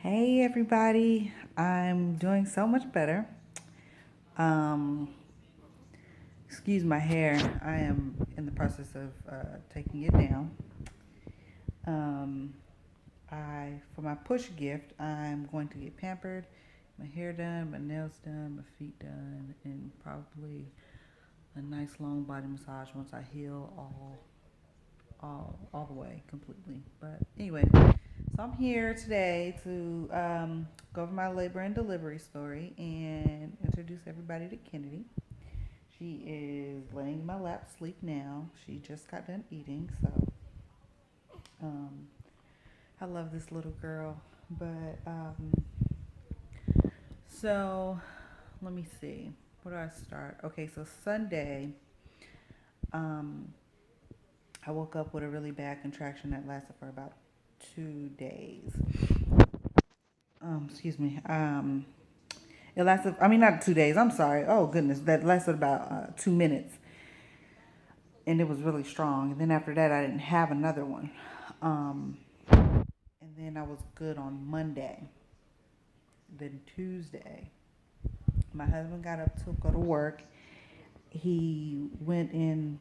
Hey everybody, I'm doing so much better. Um, Excuse my hair, I am in the process of taking it down. Um, for my push gift, I'm going to get pampered, my hair done, my nails done, my feet done, and probably a nice long body massage once I heal all the way completely. But anyway, so I'm here today to go over my labor and delivery story and introduce everybody to Kennedy. She is laying in my lap asleep now. She just got done eating, so um, I love this little girl. But so let me see. Where do I start? Okay, so Sunday, um, I woke up with a really bad contraction that lasted for about 2 days. Excuse me. It lasted, I mean, not 2 days, I'm sorry. Oh, goodness. That lasted about 2 minutes. And it was really strong. And then after that, I didn't have another one. Um, and then I was good on Monday. Then Tuesday, my husband got up to go to work. He went in,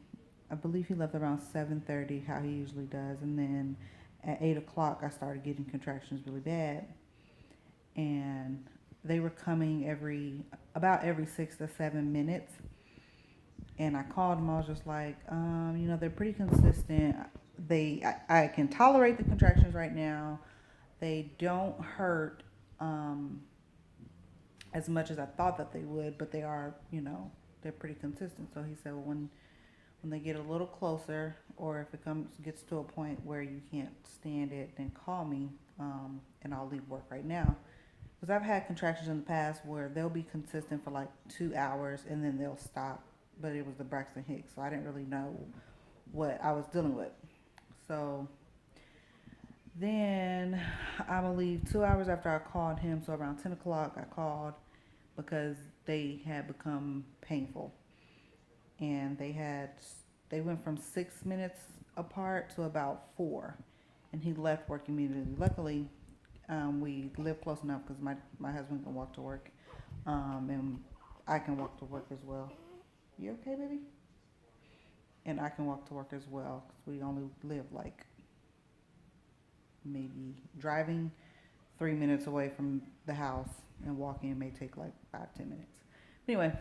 I believe he left around 7:30, how he usually does. And then at 8 o'clock, I started getting contractions really bad. And they were coming about every 6 to 7 minutes. And I called them. I was just like, they're pretty consistent. I can tolerate the contractions right now. They don't hurt as much as I thought that they would, but they are, they're pretty consistent. So he said, well, when they get a little closer, or if it gets to a point where you can't stand it, then call me, and I'll leave work right now. Because I've had contractions in the past where they'll be consistent for like 2 hours and then they'll stop. But it was the Braxton Hicks, so I didn't really know what I was dealing with. So then I believe 2 hours after I called him, so around 10 o'clock, I called because they had become painful. And they went from 6 minutes apart to about 4. And he left work immediately. Luckily, we live close enough because my husband can walk to work, and I can walk to work as well. You okay, baby? And I can walk to work as well because we only live like maybe driving 3 minutes away from the house, and walking may take like 5-10 minutes. Anyway,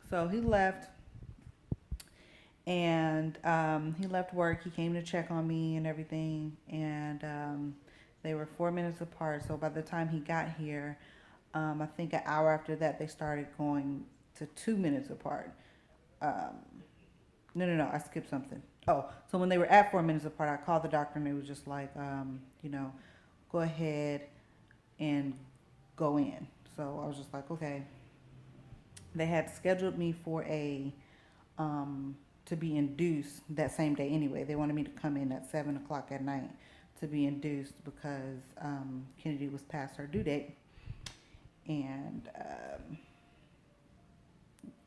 so he left, and he left work. He came to check on me and everything, and they were 4 minutes apart. So by the time he got here, I think an hour after that, they started going to 2 minutes apart. Um, no, I skipped something. Oh, so when they were at 4 minutes apart, I called the doctor and they was just like, go ahead and go in. So I was just like, okay. They had scheduled me for to be induced that same day anyway. They wanted me to come in at 7 o'clock at night to be induced because Kennedy was past her due date, and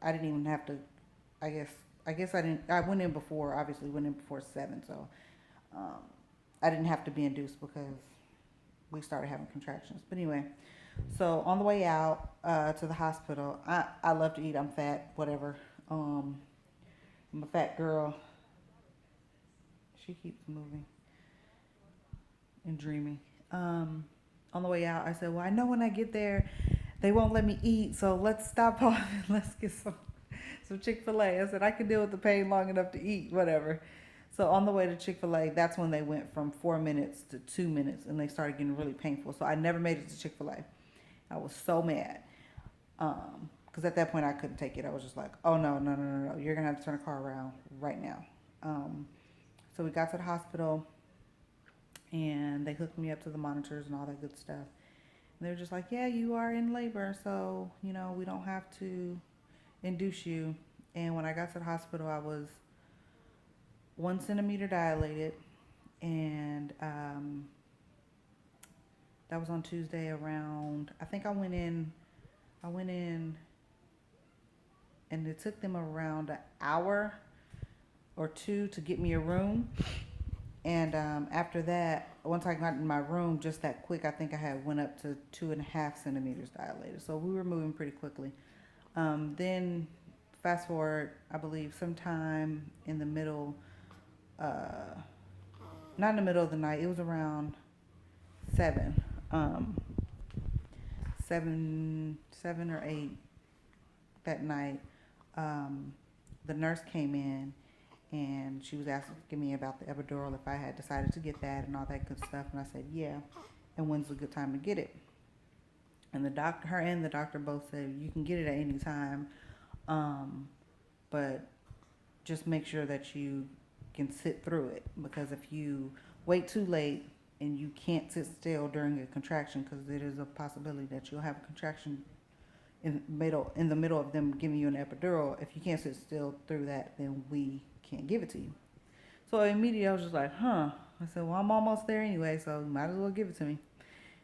I didn't even have to. I guess I didn't. I went in before. Obviously, went in before 7, so um, I didn't have to be induced because we started having contractions. But anyway, so on the way out to the hospital, I love to eat. I'm fat, whatever. Um, I'm a fat girl. She keeps moving and dreaming. Um, on the way out, I said, "Well, I know when I get there, they won't let me eat. So let's stop off and let's get some Chick-fil-A." I said I could deal with the pain long enough to eat, whatever. So on the way to Chick-fil-A, that's when they went from 4 minutes to 2 minutes, and they started getting really painful. So I never made it to Chick-fil-A. I was so mad. Because at that point I couldn't take it. I was just like, oh no, no, no, no, no. You're going to have to turn the car around right now. Um, so we got to the hospital and they hooked me up to the monitors and all that good stuff. And they were just like, yeah, you are in labor. So, we don't have to induce you. And when I got to the hospital, I was 1 centimeter dilated. And that was on Tuesday around, I think I went in and it took them around an hour or two to get me a room. And after that, once I got in my room just that quick, I think I had went up to 2.5 centimeters dilated. So we were moving pretty quickly. Then fast forward, I believe sometime in the middle, uh, not in the middle of the night, it was around 7, um, 7 or 8 that night. Um, the nurse came in and she was asking me about the epidural, if I had decided to get that and all that good stuff. And I said, yeah. And when's a good time to get it? And her and the doctor both said, you can get it at any time. But just make sure that you can sit through it, because if you wait too late and you can't sit still during a contraction, because it is a possibility that you'll have a contraction in the middle of them giving you an epidural. If you can't sit still through that, then we can't give it to you. So immediately I was just like, huh. I said, well, I'm almost there anyway, so you might as well give it to me.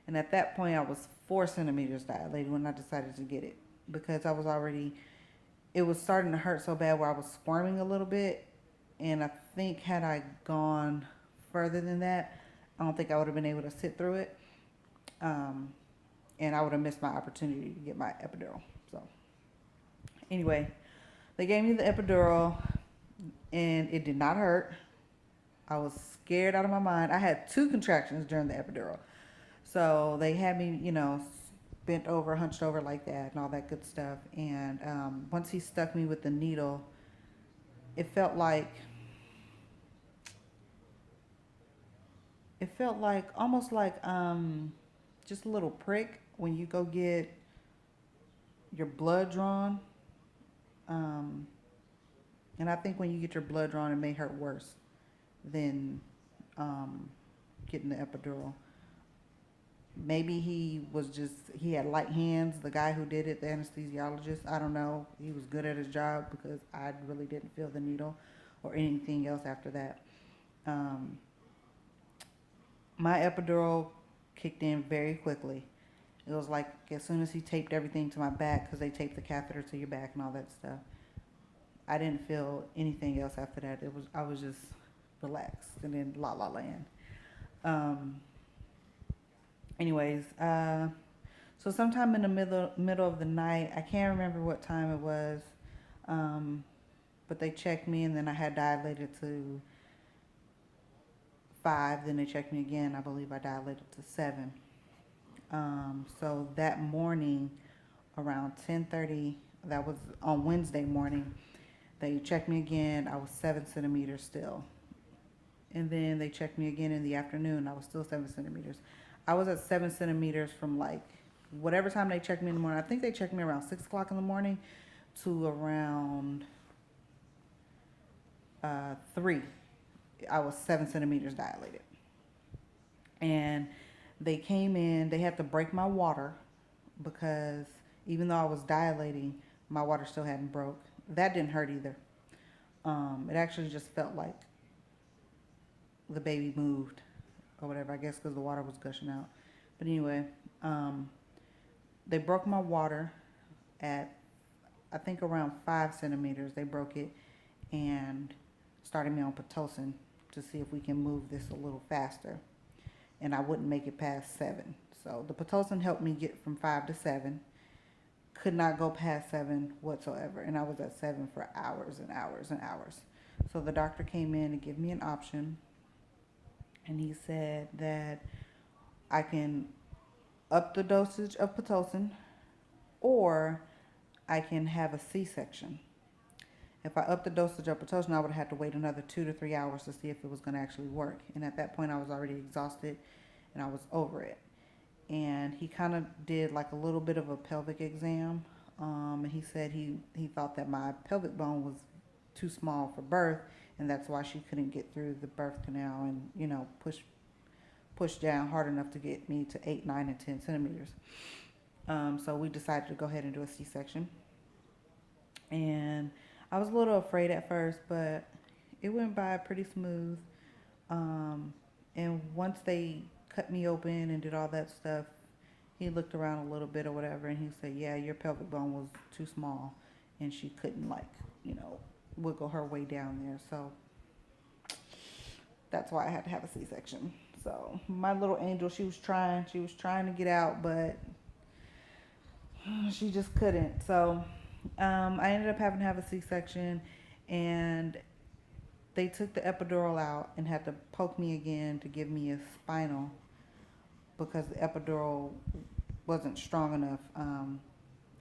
And at that point, I was 4 centimeters dilated when I decided to get it, because it was starting to hurt so bad where I was squirming a little bit. And I think had I gone further than that, I don't think I would have been able to sit through it. And I would have missed my opportunity to get my epidural. So anyway, they gave me the epidural and it did not hurt. I was scared out of my mind. I had 2 contractions during the epidural. So they had me, bent over, hunched over like that and all that good stuff. And once he stuck me with the needle, it felt like almost like just a little prick when you go get your blood drawn. And I think when you get your blood drawn, it may hurt worse than getting the epidural. Maybe he had light hands, the guy who did it, the anesthesiologist. I don't know. He was good at his job, because I really didn't feel the needle or anything else after that. My epidural kicked in very quickly. It was like as soon as he taped everything to my back, because they taped the catheter to your back and all that stuff, I didn't feel anything else after that. I was just relaxed and in la la land. Anyways, so sometime in the middle of the night, I can't remember what time it was, but they checked me, and then I had dilated to 5. Then they checked me again. I believe I dilated to 7. So that morning, around 10:30, that was on Wednesday morning, they checked me again. I was 7 centimeters still. And then they checked me again in the afternoon. I was still 7 centimeters. I was at 7 centimeters from like whatever time they checked me in the morning. I think they checked me around 6 o'clock in the morning to around 3. I was 7 centimeters dilated. And they came in, they had to break my water, because even though I was dilating, my water still hadn't broke. That didn't hurt either. It actually just felt like the baby moved or whatever, I guess because the water was gushing out. But anyway, they broke my water at, I think around 5 centimeters. They broke it and started me on Pitocin to see if we can move this a little faster. And I wouldn't make it past 7. So the Pitocin helped me get from 5 to 7. Could not go past 7 whatsoever. And I was at 7 for hours and hours and hours. So the doctor came in and gave me an option. And he said that I can up the dosage of Pitocin, or I can have a C-section. If I upped the dosage of Pitocin, I would have had to wait another 2 to 3 hours to see if it was going to actually work. And at that point, I was already exhausted and I was over it. And he kind of did like a little bit of a pelvic exam. And he said he thought that my pelvic bone was too small for birth, and that's why she couldn't get through the birth canal and, push down hard enough to get me to 8, 9, and 10 centimeters. So we decided to go ahead and do a C-section. And I was a little afraid at first, but it went by pretty smooth. And once they cut me open and did all that stuff, he looked around a little bit or whatever, and he said, yeah, your pelvic bone was too small, and she couldn't, wiggle her way down there. So that's why I had to have a C-section. So my little angel, she was trying to get out, but she just couldn't. So I ended up having to have a C-section, and they took the epidural out and had to poke me again to give me a spinal because the epidural wasn't strong enough.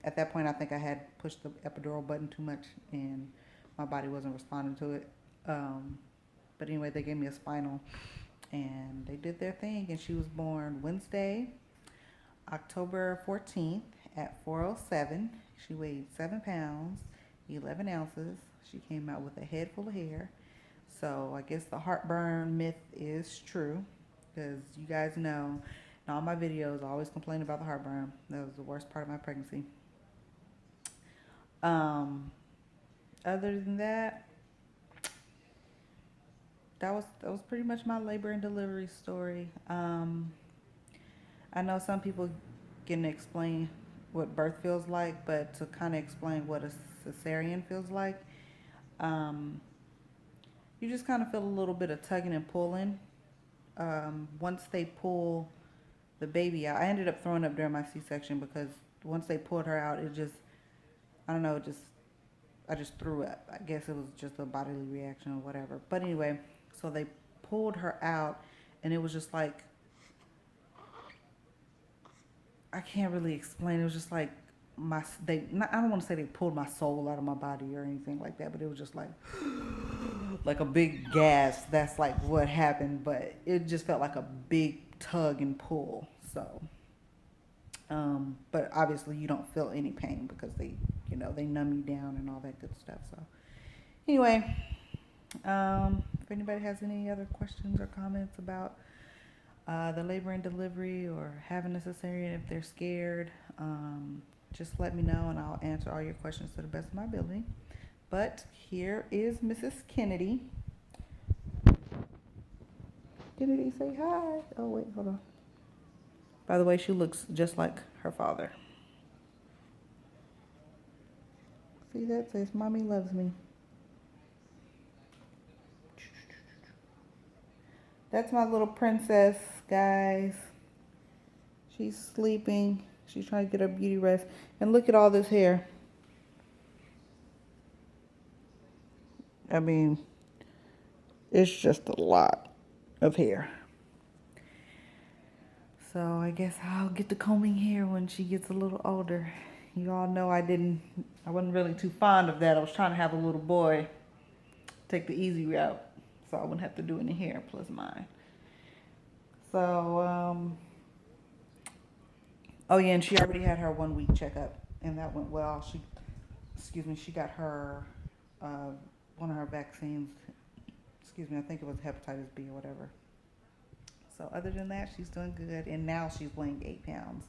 At that point, I think I had pushed the epidural button too much, and my body wasn't responding to it. But anyway, they gave me a spinal, and they did their thing, and she was born Wednesday, October 14th at 4:07. She weighed 7 pounds, 11 ounces. She came out with a head full of hair. So I guess the heartburn myth is true, because you guys know in all my videos I always complain about the heartburn. That was the worst part of my pregnancy. Other than that, that was pretty much my labor and delivery story. I know some people can explain what birth feels like, but to kind of explain what a cesarean feels like, you just kind of feel a little bit of tugging and pulling. Once they pull the baby out, I ended up throwing up during my C-section because once they pulled her out, it just, I don't know, I just threw up. I guess it was just a bodily reaction or whatever. But anyway, so they pulled her out, and it was just like, I can't really explain. It was just like I don't want to say they pulled my soul out of my body or anything like that, but it was just like like a big gas. That's like what happened, but it just felt like a big tug and pull. So, but obviously you don't feel any pain because they numb you down and all that good stuff. So, anyway, if anybody has any other questions or comments about the labor and delivery or having a cesarean, if they're scared, just let me know and I'll answer all your questions to the best of my ability. But here is Mrs. Kennedy. Kennedy, say hi. Oh, wait, hold on. By the way, she looks just like her father. See, that says, Mommy loves me. That's my little princess, guys. She's sleeping. She's trying to get her beauty rest. And look at all this hair. I mean, it's just a lot of hair. So I guess I'll get to combing hair when she gets a little older. You all know I wasn't really too fond of that. I was trying to have a little boy, take the easy route, so I wouldn't have to do any hair plus mine. So, oh yeah, and she already had her 1 week checkup, and that went well. She got her, one of her vaccines, I think it was hepatitis B or whatever. So other than that, she's doing good, and now she's weighing 8 pounds.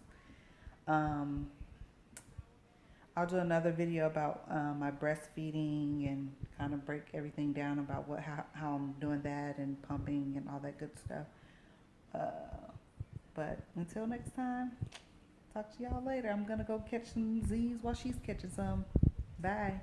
I'll do another video about my breastfeeding and kind of break everything down about how I'm doing that and pumping and all that good stuff. But until next time, talk to y'all later. I'm gonna go catch some Z's while she's catching some. Bye.